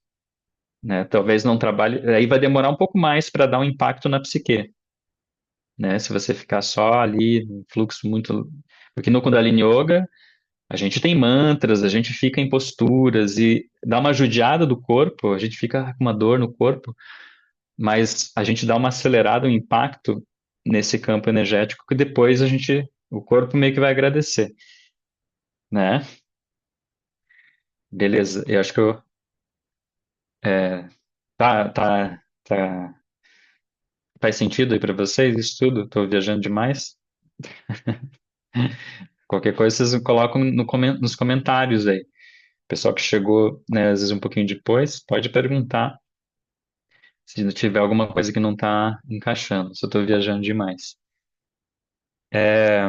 né? Talvez não trabalhe, aí vai demorar um pouco mais para dar um impacto na psique, né? Se você ficar só ali no fluxo muito, porque no Kundalini Yoga a gente tem mantras, a gente fica em posturas e dá uma judiada do corpo, a gente fica com uma dor no corpo, mas a gente dá uma acelerada, um impacto nesse campo energético que depois o corpo meio que vai agradecer, né? Beleza, eu acho que é, tá, faz sentido aí para vocês isso tudo? Tô viajando demais? Qualquer coisa vocês colocam nos comentários aí. Pessoal que chegou, né, às vezes um pouquinho depois, pode perguntar se tiver alguma coisa que não está encaixando, se eu estou viajando demais. É,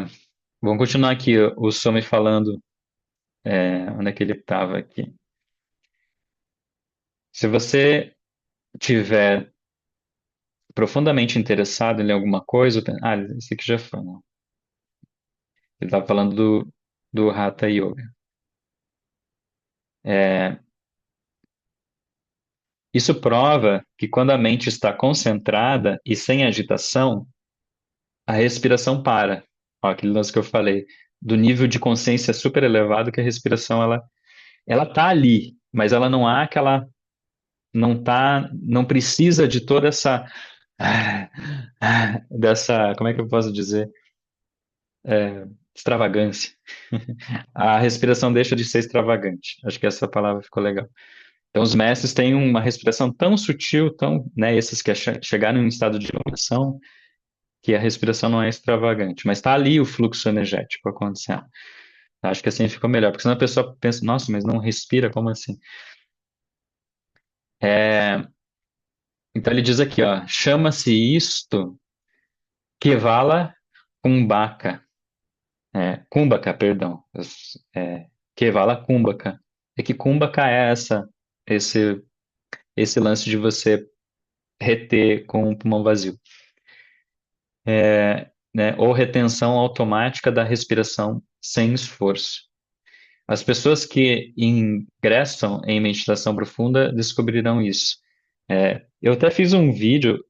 vamos continuar aqui, o Somi falando, onde é que ele estava aqui. Se você tiver profundamente interessado em ler alguma coisa, esse aqui já foi, não. Ele estava falando do Hatha Yoga. É, isso prova que quando a mente está concentrada e sem agitação, a respiração para. Ó, aquele lance que eu falei, do nível de consciência super elevado que a respiração ela tá ali, mas ela não há aquela não precisa de toda essa dessa, como é que eu posso dizer, extravagância. A respiração deixa de ser extravagante. Acho que essa palavra ficou legal. Então, os mestres têm uma respiração tão sutil, tão, né, esses que chegaram em um estado de iluminação, que a respiração não é extravagante, mas está ali o fluxo energético acontecendo. Acho que assim ficou melhor, porque senão a pessoa pensa, nossa, mas não respira, como assim? É, então ele diz aqui, ó, chama-se isto Kevala Kumbhaka, Kumbhaka, perdão, Kevala Kumbhaka. É que Kumbhaka é esse, esse lance de você reter com o pulmão vazio, né? Ou retenção automática da respiração sem esforço. As pessoas que ingressam em meditação profunda descobrirão isso. Eu até fiz um vídeo,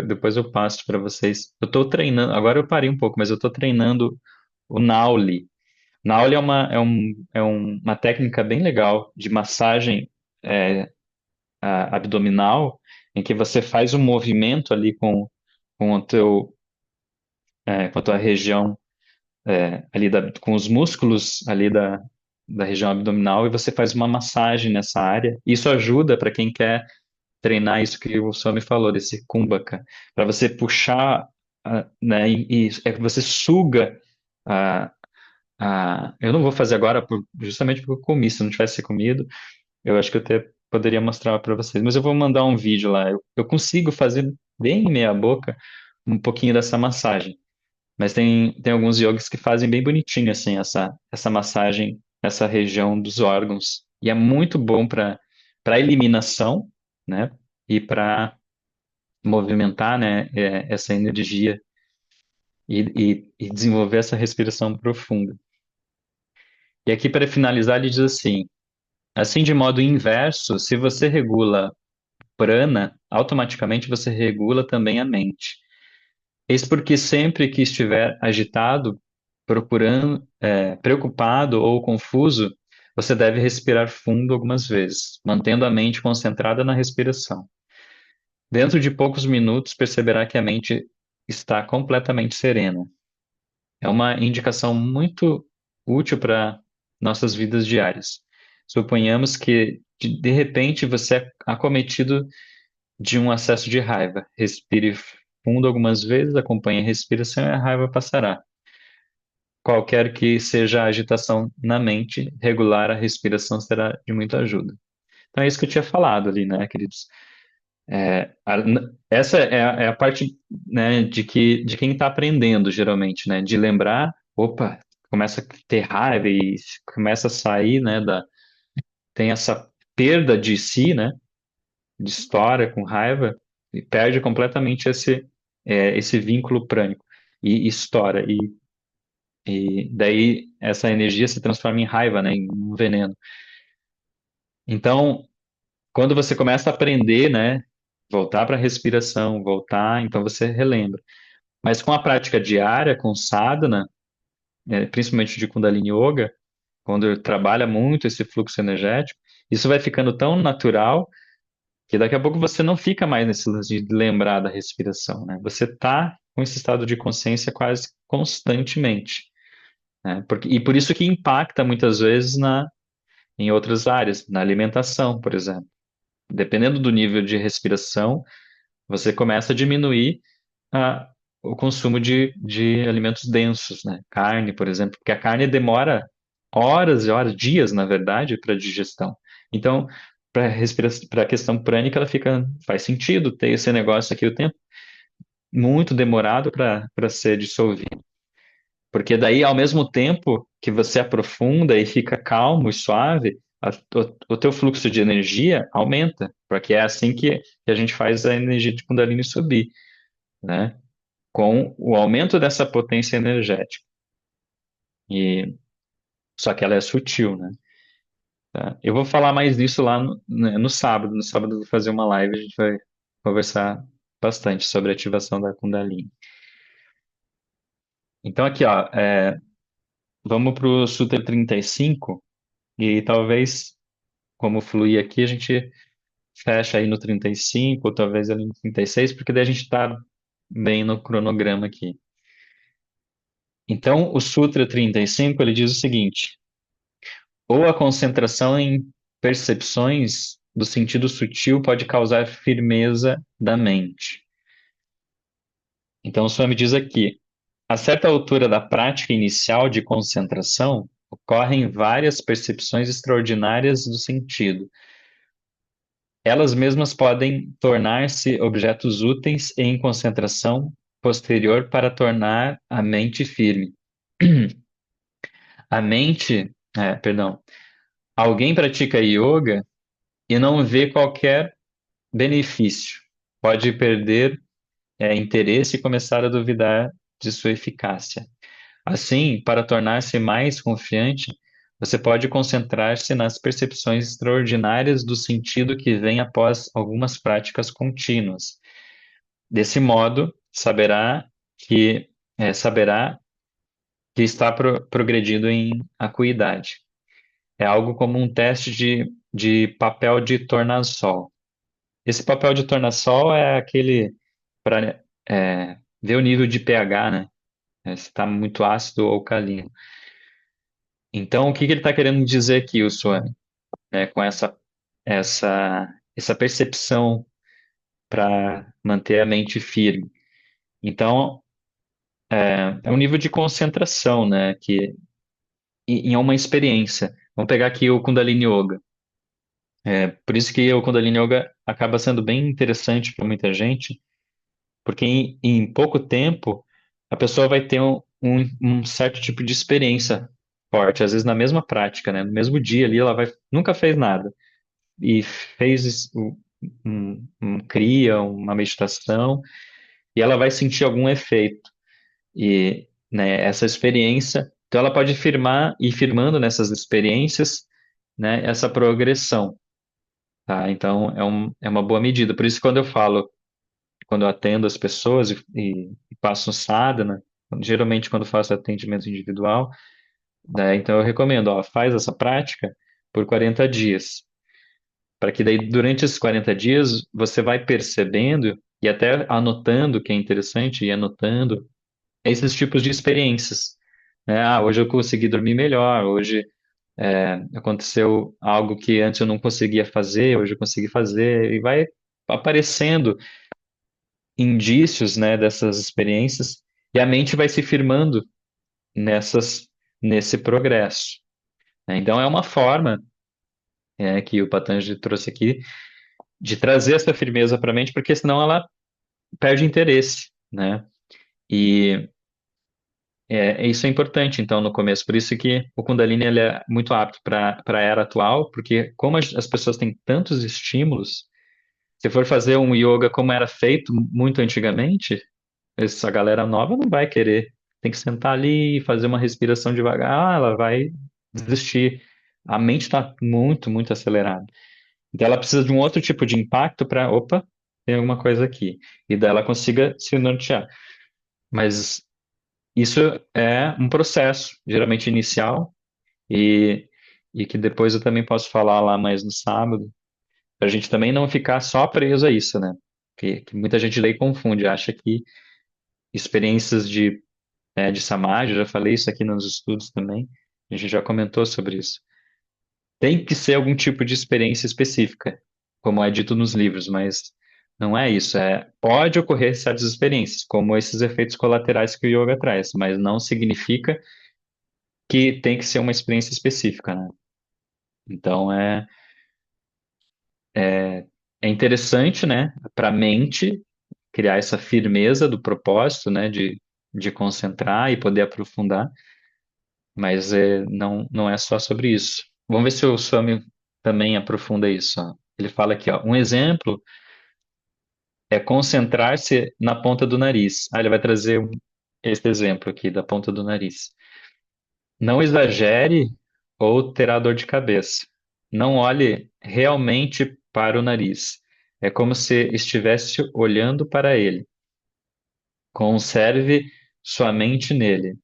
depois eu passo para vocês. Eu estou treinando, agora eu parei um pouco, mas eu estou treinando o Nauli. Nauli uma técnica bem legal de massagem é, abdominal, em que você faz um movimento ali com com a tua região ali com os músculos ali da região abdominal e você faz uma massagem nessa área. Isso ajuda para quem quer treinar isso que o senhor me falou, desse kumbhaka, para você puxar, né, que você suga eu não vou fazer agora justamente porque eu comi, se não tivesse comido, eu acho que eu até poderia mostrar para vocês, mas eu vou mandar um vídeo lá. Eu consigo fazer bem meia boca um pouquinho dessa massagem. Mas tem alguns yogis que fazem bem bonitinho, assim, essa massagem, essa região dos órgãos. E é muito bom para eliminação, né? E para movimentar, né? Essa energia e desenvolver essa respiração profunda. E aqui, para finalizar, ele diz assim de modo inverso, se você regula prana, automaticamente você regula também a mente. Eis porque sempre que estiver agitado, preocupado ou confuso, você deve respirar fundo algumas vezes, mantendo a mente concentrada na respiração. Dentro de poucos minutos, perceberá que a mente está completamente serena. É uma indicação muito útil para nossas vidas diárias. Suponhamos que, de repente, você é acometido de um acesso de raiva. Respire fundo algumas vezes, acompanhe a respiração e a raiva passará. Qualquer que seja a agitação na mente, regular a respiração será de muita ajuda. Então é isso que eu tinha falado ali, né, queridos? Essa é a parte, né, de quem está aprendendo, geralmente, né, de lembrar, opa, começa a ter raiva e começa a sair, né, tem essa perda de si, né, de história com raiva e perde completamente esse vínculo prânico e estoura. E daí essa energia se transforma em raiva, né, em um veneno. Então, quando você começa a aprender, né, voltar para a respiração, voltar, então você relembra. Mas com a prática diária, com sadhana, principalmente de Kundalini Yoga, quando trabalha muito esse fluxo energético, isso vai ficando tão natural Que daqui a pouco você não fica mais nesse lance de lembrar da respiração, né? Você tá com esse estado de consciência quase constantemente, né? E por isso que impacta muitas vezes em outras áreas, na alimentação, por exemplo. Dependendo do nível de respiração, você começa a diminuir a, o consumo de alimentos densos, né? Carne, por exemplo, porque a carne demora horas e horas, dias, na verdade, para digestão. Então, para a questão prânica, faz sentido ter esse negócio aqui o tempo muito demorado para ser dissolvido. Porque daí, ao mesmo tempo que você aprofunda e fica calmo e suave, o teu fluxo de energia aumenta, porque é assim que a gente faz a energia de Kundalini subir, né? Com o aumento dessa potência energética. E só que ela é sutil, né? Tá? Eu vou falar mais disso lá no sábado. No sábado eu vou fazer uma live, a gente vai conversar bastante sobre a ativação da Kundalini. Então aqui, ó, vamos para o Sutra 35 e talvez, como fluir aqui, a gente fecha aí no 35 ou talvez ali no 36, porque daí a gente está bem no cronograma aqui. Então, o Sutra 35, ele diz o seguinte: ou a concentração em percepções do sentido sutil pode causar firmeza da mente. Então, o Swami diz aqui: a certa altura da prática inicial de concentração, ocorrem várias percepções extraordinárias do sentido. Elas mesmas podem tornar-se objetos úteis em concentração posterior para tornar a mente firme. Perdão, alguém pratica yoga e não vê qualquer benefício. Pode perder interesse e começar a duvidar de sua eficácia. Assim, para tornar-se mais confiante, você pode concentrar-se nas percepções extraordinárias do sentido que vem após algumas práticas contínuas. Desse modo, que saberá que está progredindo em acuidade. É algo como um teste de papel de tornassol. Esse papel de tornassol é aquele para ver o nível de pH, né? Se está muito ácido ou alcalino. Então, o que ele está querendo dizer aqui, o Swami, né, com essa percepção para manter a mente firme? Então, é um nível de concentração, né, que em uma experiência. Vamos pegar aqui o Kundalini Yoga. Por isso que o Kundalini Yoga acaba sendo bem interessante para muita gente, porque em pouco tempo a pessoa vai ter um certo tipo de experiência forte, às vezes na mesma prática, né? No mesmo dia ali nunca fez nada e fez um cria, uma meditação e ela vai sentir algum efeito e, né, essa experiência, então ela pode ir firmando nessas experiências, né, essa progressão, tá? Então é uma boa medida. Por isso quando eu atendo as pessoas e passo um sadhana, geralmente quando faço atendimento individual, né, então eu recomendo, ó, faz essa prática por 40 dias, para que daí durante esses 40 dias você vai percebendo e até anotando, que é interessante, e anotando esses tipos de experiências, né? Ah, hoje eu consegui dormir melhor, hoje aconteceu algo que antes eu não conseguia fazer, hoje eu consegui fazer, e vai aparecendo indícios, né, dessas experiências, e a mente vai se firmando nesse progresso, né? Então é uma forma, que o Patanjali trouxe aqui de trazer essa firmeza para a mente, porque senão ela perde interesse, né? E isso é importante, então, no começo. Por isso que o Kundalini ele é muito apto para a era atual, porque como as pessoas têm tantos estímulos, se for fazer um yoga como era feito muito antigamente, essa galera nova não vai querer. Tem que sentar ali e fazer uma respiração devagar, ela vai desistir. A mente está muito, muito acelerada. Então ela precisa de um outro tipo de impacto para, opa, tem alguma coisa aqui. E daí ela consiga se nortear. Mas isso é um processo, geralmente inicial, e, e que depois eu também posso falar lá mais no sábado, para a gente também não ficar só preso a isso, né? Que muita gente lê e confunde, acha que experiências de Samadhi, eu já falei isso aqui nos estudos também, a gente já comentou sobre isso. Tem que ser algum tipo de experiência específica, como é dito nos livros, mas não é isso. Pode ocorrer certas experiências, como esses efeitos colaterais que o yoga traz, mas não significa que tem que ser uma experiência específica, né? Então é interessante, né, para a mente criar essa firmeza do propósito, né, de concentrar e poder aprofundar, mas não é só sobre isso. Vamos ver se o Swami também aprofunda isso. Ó. Ele fala aqui, ó, um exemplo é concentrar-se na ponta do nariz. Ele vai trazer esse exemplo aqui da ponta do nariz. Não exagere ou terá dor de cabeça. Não olhe realmente para o nariz. É como se estivesse olhando para ele. Conserve sua mente nele.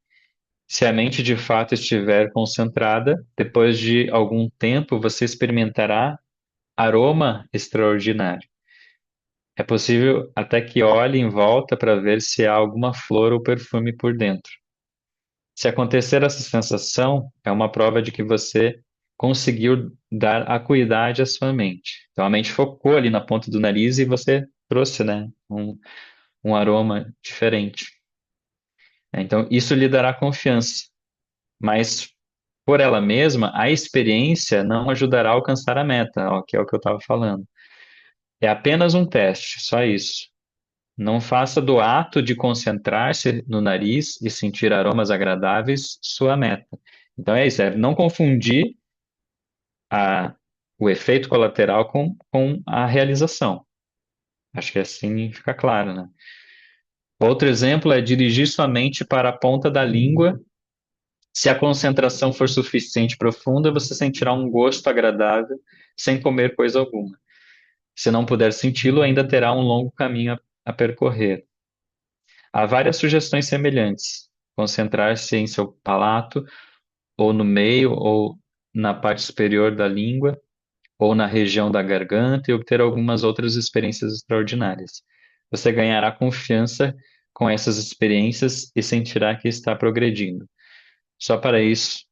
Se a mente de fato estiver concentrada, depois de algum tempo você experimentará aroma extraordinário. É possível até que olhe em volta para ver se há alguma flor ou perfume por dentro. Se acontecer essa sensação, é uma prova de que você conseguiu dar acuidade à sua mente. Então a mente focou ali na ponta do nariz e você trouxe, né, um aroma diferente. Então isso lhe dará confiança, mas por ela mesma, a experiência não ajudará a alcançar a meta, ó, que é o que eu estava falando. É apenas um teste, só isso. Não faça do ato de concentrar-se no nariz e sentir aromas agradáveis sua meta. Então é isso, é não confundir a, o efeito colateral com a realização. Acho que assim fica claro, né? Outro exemplo é dirigir sua mente para a ponta da língua. Se a concentração for suficiente e profunda, você sentirá um gosto agradável sem comer coisa alguma. Se não puder senti-lo, ainda terá um longo caminho a percorrer. Há várias sugestões semelhantes. Concentrar-se em seu palato, ou no meio, ou na parte superior da língua, ou na região da garganta, e obter algumas outras experiências extraordinárias. Você ganhará confiança com essas experiências e sentirá que está progredindo. Só para isso,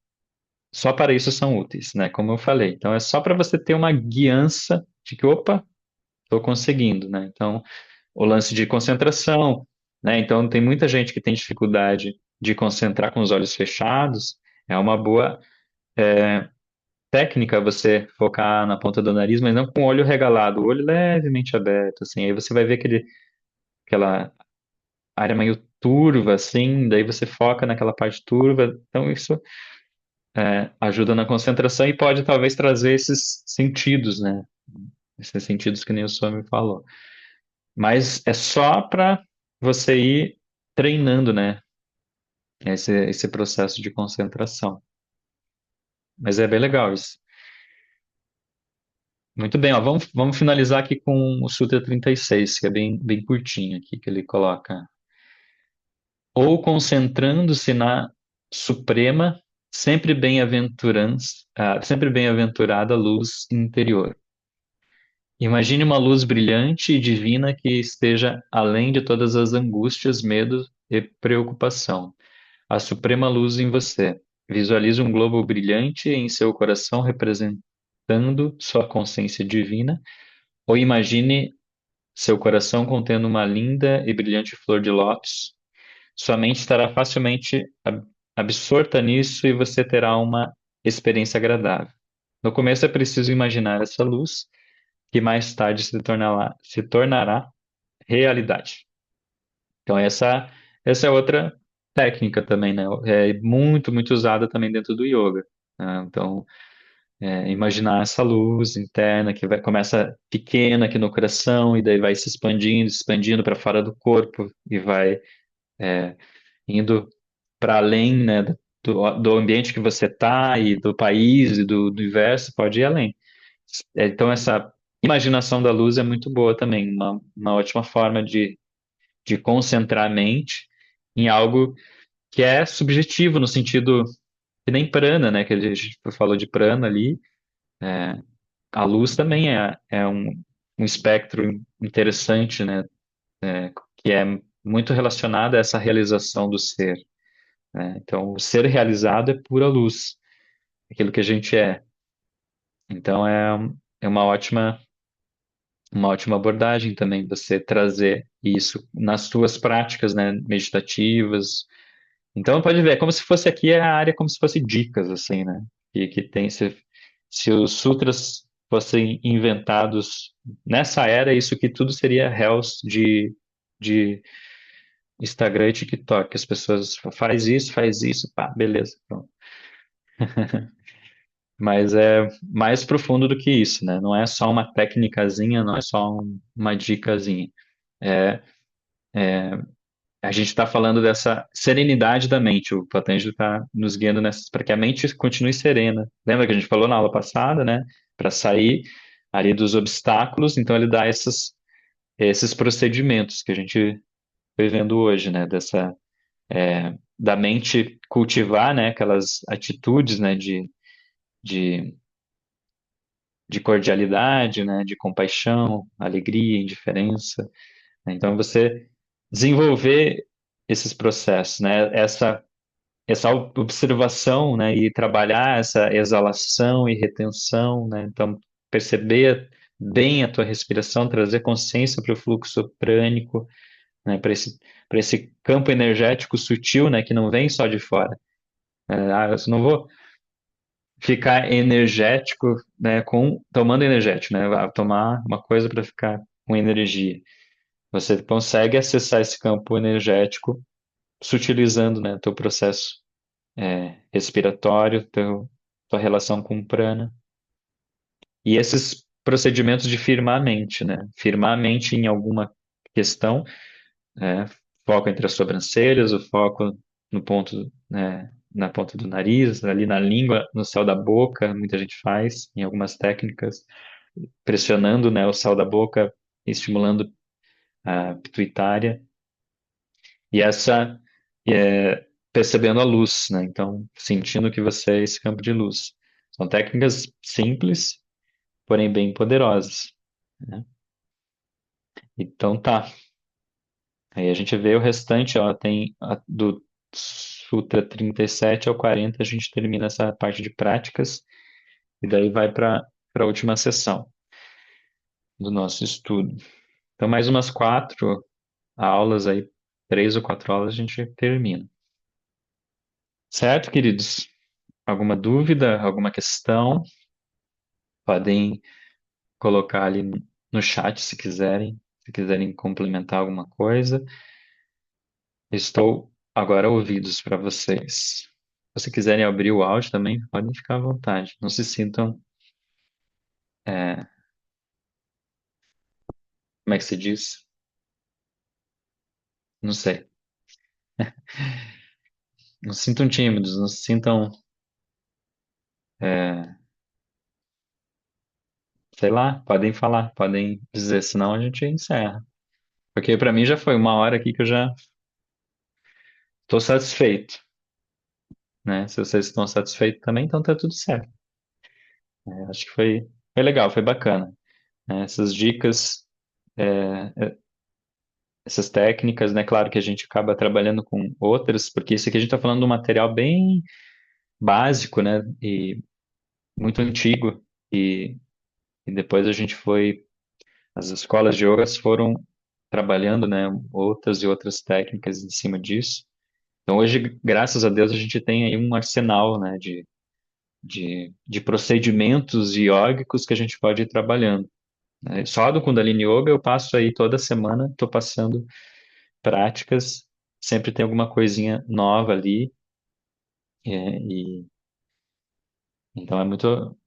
só para isso são úteis, né? Como eu falei. Então é só para você ter uma guiança de que, opa, estou conseguindo, né? Então, o lance de concentração, né? Então, tem muita gente que tem dificuldade de concentrar com os olhos fechados. É uma boa técnica você focar na ponta do nariz, mas não com o olho regalado, o olho levemente aberto, assim. Aí você vai ver aquela área meio turva, assim, daí você foca naquela parte turva. Então, isso ajuda na concentração e pode talvez trazer esses sentidos, né? Esses sentidos que nem o Swami falou. Mas é só para você ir treinando, né? Esse processo de concentração. Mas é bem legal isso. Muito bem, ó, vamos finalizar aqui com o Sutra 36, que é bem curtinho aqui, que ele coloca. Ou concentrando-se na suprema, sempre bem-aventurada luz interior. Imagine uma luz brilhante e divina que esteja além de todas as angústias, medos e preocupação. A suprema luz em você. Visualize um globo brilhante em seu coração representando sua consciência divina, ou imagine seu coração contendo uma linda e brilhante flor de lótus. Sua mente estará facilmente absorta nisso e você terá uma experiência agradável. No começo é preciso imaginar essa luz, que mais tarde se tornará realidade. Então, essa é outra técnica também, né? É muito usada também dentro do yoga, né? Então, imaginar essa luz interna que começa pequena aqui no coração e daí vai se expandindo para fora do corpo e vai indo para além, né, do ambiente que você está e do país e do universo, pode ir além. Então, essa imaginação da luz é muito boa também, uma ótima forma de concentrar a mente em algo que é subjetivo no sentido que nem prana, né? Que a gente falou de prana ali. a luz também é um espectro interessante, né? Que é muito relacionado a essa realização do ser, né? Então, o ser realizado é pura luz, aquilo que a gente é. Então, é uma ótima abordagem também você trazer isso nas suas práticas, né, meditativas. Então, pode ver, é como se fosse aqui a área, como se fosse dicas, assim, né? Que tem, se os sutras fossem inventados nessa era, isso que tudo seria réus de Instagram e TikTok. As pessoas faz isso, pá, beleza, pronto. Mas é mais profundo do que isso, né? Não é só uma técnicazinha, não é só uma dicasinha. É, a gente está falando dessa serenidade da mente. O Patanjali está nos guiando para que a mente continue serena. Lembra que a gente falou na aula passada, né? Para sair ali dos obstáculos. Então ele dá esses procedimentos que a gente foi vendo hoje, né? Da mente cultivar, né? Aquelas atitudes, né? De, de cordialidade, né? De compaixão, alegria, indiferença. Então você desenvolver esses processos, né? Essa observação, né, e trabalhar essa exalação e retenção, né, então perceber bem a tua respiração, trazer consciência para o fluxo prânico, né, para esse campo energético sutil, né, que não vem só de fora. Eu não vou ficar energético, né, tomando energético, né, tomar uma coisa para ficar com energia. Você consegue acessar esse campo energético sutilizando, né, teu processo respiratório, tua relação com o prana. E esses procedimentos de firmar a mente, né? Firmar a mente em alguma questão, né? Foco entre as sobrancelhas, o foco no ponto, né, na ponta do nariz, ali na língua, no céu da boca, muita gente faz em algumas técnicas, pressionando, né, o céu da boca, estimulando a pituitária. E essa percebendo a luz, né? Então, sentindo que você é esse campo de luz. São técnicas simples, porém bem poderosas, né? Então tá. Aí a gente vê o restante, ó, do Sutra 37 ao 40, a gente termina essa parte de práticas e daí vai para a última sessão do nosso estudo. Então, mais umas 4 aulas aí, 3 ou 4 aulas a gente termina. Certo, queridos? Alguma dúvida, alguma questão? Podem colocar ali no chat se quiserem complementar alguma coisa. Estou agora ouvidos para vocês. Se quiserem abrir o áudio também, podem ficar à vontade. Não se sintam, é, como é que se diz? Não sei. Não se sintam tímidos, não se sintam, é, sei lá, podem falar, podem dizer, senão a gente encerra. Porque para mim já foi 1 hora aqui que eu já estou satisfeito, né? Se vocês estão satisfeitos também, então tá tudo certo. Acho que foi legal, foi bacana, né? Essas dicas, essas técnicas, né? Claro que a gente acaba trabalhando com outras, porque isso aqui a gente está falando de um material bem básico, né? E muito antigo. E, e depois a gente as escolas de yogas foram trabalhando, né? Outras e outras técnicas em cima disso. Então hoje, graças a Deus, a gente tem aí um arsenal, né? De procedimentos yógicos que a gente pode ir trabalhando, né? Só do Kundalini Yoga eu passo aí toda semana, estou passando práticas, sempre tem alguma coisinha nova ali, e então é muito,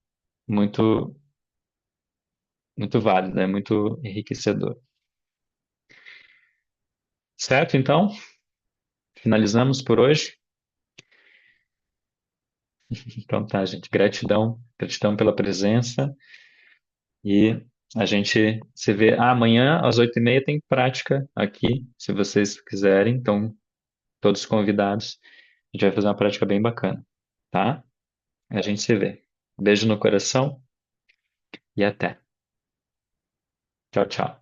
muito válido, é muito enriquecedor. Certo? Então, finalizamos por hoje. Então tá, gente, gratidão pela presença e a gente se vê amanhã às 8h30 tem prática aqui, se vocês quiserem, então todos convidados. A gente vai fazer uma prática bem bacana, tá? A gente se vê. Beijo no coração e até. Tchau, tchau.